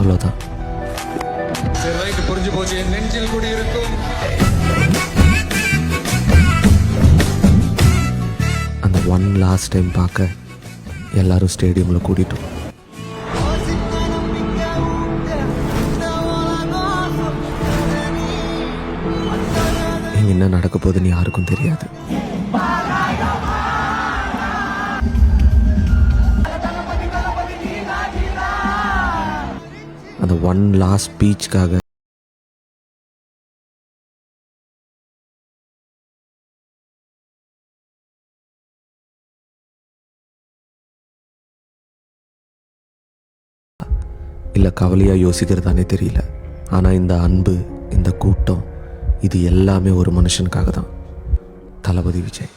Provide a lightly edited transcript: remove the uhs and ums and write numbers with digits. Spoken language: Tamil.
அவ்வளோதான். புரிஞ்சு போச்சு. என் நெஞ்சில் கூடி இருக்கும் அந்த ஒன் லாஸ்ட் டைம் பார்க்க எல்லாரும் ஸ்டேடியமில் கூட்டிட்டோம். இங்க என்ன நடக்க போகுதுன்னு யாருக்கும் தெரியாது. அந்த ஒன் லாஸ்ட் ஸ்பீச்சுக்காக இல்லை கவலையாக யோசிக்கிறதானே தெரியல. ஆனால் இந்த அன்பு, இந்த கூட்டம், இது எல்லாமே ஒரு மனுஷனுக்காக தான். தளபதி விஜய்.